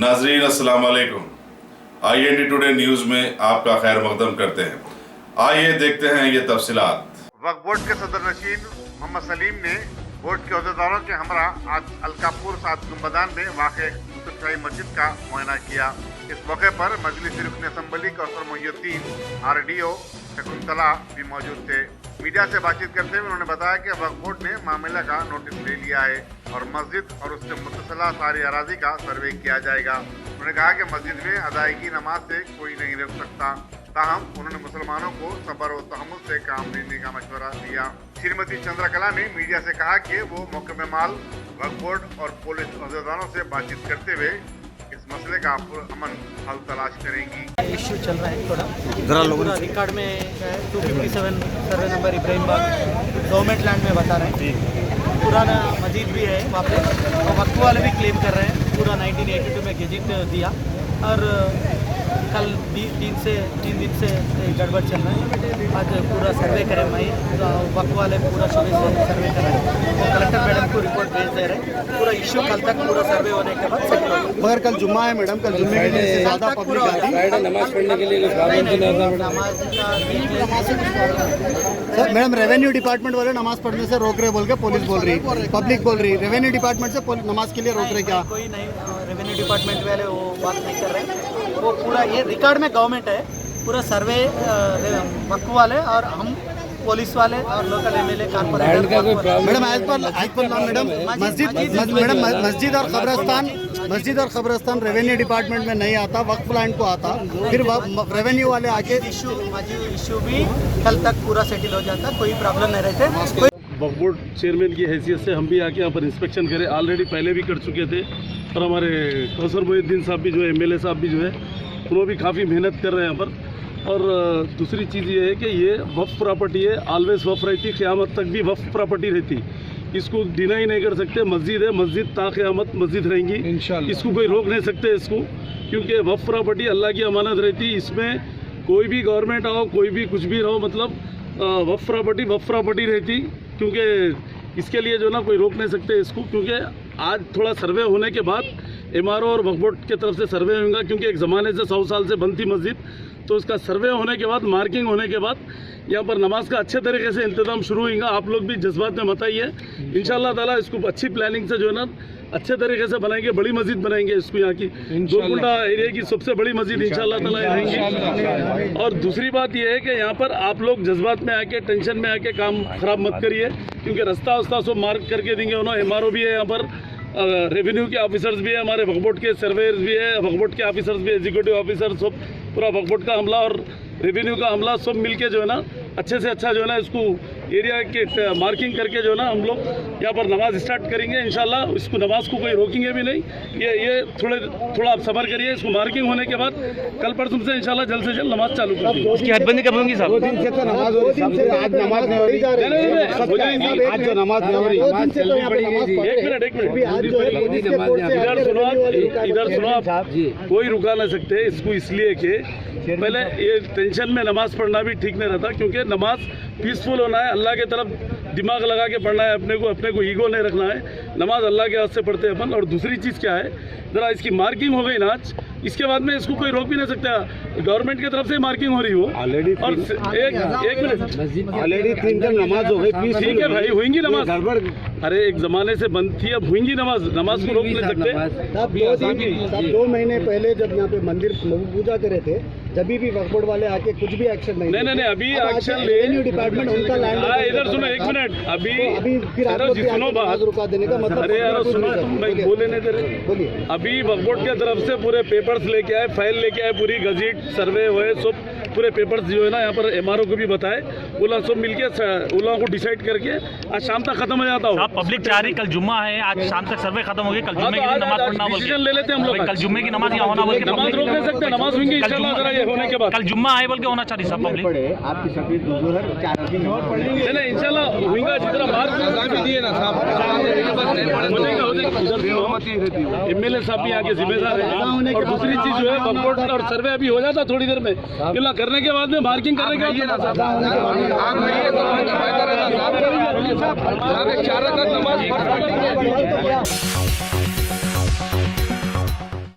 नाजरीन अस्सलाम वालेकुम। IND टुडे न्यूज़ में आपका खैर मकदम करते हैं। आइए देखते हैं ये तफसीलात। वक्फ बोर्ड के सदर नशीन मोहम्मद सलीम ने बोर्ड के अहदेदारों के हमरा आज अलकापुर सात गुंबदान में वाक़ कुतुब मस्जिद का मुआयना किया। इस मौके पर मजलिस रुकन असम्बली कौसर मोहिउद्दीन RDO शकुंतला भी मौजूद थे। मीडिया से बातचीत करते हुए उन्होंने बताया कि वक्फ बोर्ड ने मामले का नोटिस ले लिया है और मस्जिद और उससे मुत्तसिला सारी अराजी का सर्वे किया जाएगा। उन्होंने कहा कि मस्जिद में अदायगी नमाज से कोई नहीं रोक सकता, ताहम उन्होंने मुसलमानों को सब्र और तहम्मुल से काम लेने का मशवरा दिया। श्रीमती चंद्रकला ने मीडिया से कहा कि वो मौके में माल वक्फ बोर्ड और पुलिस अहदेदारों से बातचीत करते हुए इस मसले का अमन हल तलाश करेंगी। इश्यू चल रहा है थोड़ा रिकॉर्ड में 257 सर्वे नंबर इब्राहिम बाग गवर्नमेंट लैंड में बता रहे हैं। पुराना मस्जिद भी है वहाँ पे और वक्फ वाले भी क्लेम कर रहे हैं पूरा 1982 में गेजेट दिया और कल 3 दिन से गड़बड़ चल रहा है। आज पूरा सर्वे करें भाई वक्फ वाले पूरा सुबह से सर्वे कर रहे हैं और कलेक्टर मैडम को रिपोर्ट भेज दे रहे हैं। पूरा इश्यू कल तक पूरा सर्वे होने के बाद सेटल होगा। मगर कल जुम्मा है मैडम, कल जुम्मे के लिए ज़्यादा पब्लिक आ रही है नमाज पढ़ने के लिए। सर मैडम रेवेन्यू डिपार्टमेंट वाले नमाज पढ़ने से रोक रहे बोल के पुलिस बोल रही, पब्लिक बोल रही, रेवेन्यू डिपार्टमेंट से नमाज के लिए रोक रहे क्या? कोई नहीं, रेवेन्यू डिपार्टमेंट वाले वो बात नहीं कर रहे। वो पूरा ये रिकॉर्ड में गवर्नमेंट है, पूरा सर्वे वक्फ वाले और हम पुलिस वाले और लोकल MLA कारपोरेटर मैडम एज पर मैडम मस्जिद और कब्रस्तान रेवेन्यू डिपार्टमेंट में नहीं आता, वक्फ लैंड को आता, फिर रेवेन्यू वाले आके इशू भी कल तक पूरा सेटल हो जाता, कोई प्रॉब्लम नहीं रहते। वक्फ बोर्ड चेयरमैन की हैसियत से हम भी आके यहाँ पर इंस्पेक्शन करें, ऑलरेडी पहले भी कर चुके थे और हमारे कौसर मोहिउद्दीन साहब भी जो है MLA साहब भी जो है उन्होंने भी काफ़ी मेहनत कर रहे हैं यहाँ पर। और दूसरी चीज़ ये है कि ये वक्फ प्रॉपर्टी है, ऑलवेज वक्फ रहती, क़यामत तक भी वक्फ प्रॉपर्टी रहती, इसको डिनाई नहीं कर सकते। मस्जिद है, मस्जिद ता क़यामत मस्जिद रहेंगी इंशाल्लाह, इसको कोई रोक नहीं सकते इसको, क्योंकि वक्फ प्रॉपर्टी अल्लाह की अमानत रहती। इसमें कोई भी गवर्नमेंट आओ, कोई भी कुछ भी रहो, मतलब वक्फ प्रॉपर्टी रहती, क्योंकि इसके लिए जो ना कोई रोक नहीं सकते इसको। क्योंकि आज थोड़ा सर्वे होने के बाद MRO और वक्फ बोर्ड की तरफ से सर्वे होगा, क्योंकि एक ज़माने से 100 साल से बंद थी मस्जिद, तो उसका सर्वे होने के बाद, मार्किंग होने के बाद यहाँ पर नमाज का अच्छे तरीके से इंतजाम शुरू होगा। आप लोग भी जज्बात में बताइए, इंशाल्लाह ताला इसको अच्छी प्लानिंग से जो है ना अच्छे तरीके से बनाएंगे, बड़ी मस्जिद बनाएंगे इसको, यहाँ की गोलकुंडा एरिया की सबसे बड़ी मस्जिद इंशाल्लाह ताला रहेंगी। और दूसरी बात यह है कि यहाँ पर आप लोग जज्बात में आके, टेंशन में आके काम खराब मत करिए, क्योंकि रास्ता सब मार्क करके देंगे उन्होंने। MRO भी है यहाँ पर, रेवेन्यू के ऑफिसर्स भी है, हमारे वक्फ बोर्ड के सर्वेयर्स भी है, वक्फ बोर्ड के ऑफिसर्स भी, एग्जीक्यूटिव ऑफिसर, सब पूरा वक्फ बोर्ड का अमला और रेवेन्यू का अमला सब मिलके जो है ना अच्छे से अच्छा जो है ना इसको एरिया के मार्किंग करके जो है ना हम लोग यहाँ पर नमाज स्टार्ट करेंगे इंशाल्लाह। इसको नमाज को कोई रोकेंगे भी नहीं, ये थोड़ा आप सब्र करिए। इसको मार्किंग होने के बाद कल परसों से इंशाल्लाह जल्द से जल्द नमाज चालू करेंगे। उसकी हदबंदी कब होगी साहब? नमाज हो रही, आज नमाज नहीं हो रही, आज जो नमाज नहीं हो रही, इधर सुनो आप, कोई रुका नहीं सकते इसको, इसलिए कि पहले ये टेंशन में नमाज पढ़ना भी ठीक नहीं रहता, क्योंकि नमाज पीसफुल होना है, अल्लाह के तरफ दिमाग लगा के पढ़ना है, अपने को ईगो नहीं रखना है। नमाज अल्लाह के हाथ से पढ़ते हैं अपन। और दूसरी चीज़ क्या है, ज़रा इसकी मार्किंग हो गई ना आज, इसके बाद में इसको कोई रोक भी नहीं सकता, गवर्नमेंट की तरफ से मार्किंग हो रही हो ऑलरेडी। और एक मिनट, ऑलरेडी 3 दिन नमाज हो गई, ठीक है भाई, होंगी नमाज। अरे एक ज़माने से बंद थी, अब होंगी नमाज को रोक नहीं सकते। 2 महीने पहले जब यहाँ पे मंदिर पूजा करे थे, जब भी वक्फ बोर्ड वाले आके कुछ भी एक्शन नहीं, अभी एक्शन ले रेवेन्यू डिपार्टमेंट उनका लैंड। इधर सुनो, 1 मिनट, अभी फिर आप लोग सुनो बात, रुका देने का मतलब। अरे यार सुनो, बोले नहीं दे रहे, बोलिए। अभी वक्फ बोर्ड की तरफ से पूरे पेपर्स लेके आए, फाइल लेके आए, पूरी गजट सर्वे हुए, सब पूरे पेपर्स जो है ना यहाँ पर MRO को भी बताए, वो लोग सब मिलके उन लोगों को डिसाइड करके आज शाम तक खत्म हो जाता हो। पब्लिक चाह रही कल जुम्मा है, आज शाम तक सर्वे खत्म हो गई, कल जुम्मे की नमाज पढ़ना बोल डिसीजन ले लेते हैं हम लोग, कल जुम्मे की नमाज यहाँ होना बोल के नमाज रोक नहीं सकते, नमाज होंगी इंशाल्लाह जरा ये होने के बाद। कल जुम्मा है बोल के होना चाहिए सब पब्लिक। आपकी सफेद नहीं इंशाल्लाह होगा, जितना मार्क दिए ना साहब MLA साहब भी आगे जिम्मेदार है। और दूसरी चीज जो है वक्फ बोर्ड और सर्वे अभी हो जाता थोड़ी देर में, करने के बाद में मार्किंग करने के बाद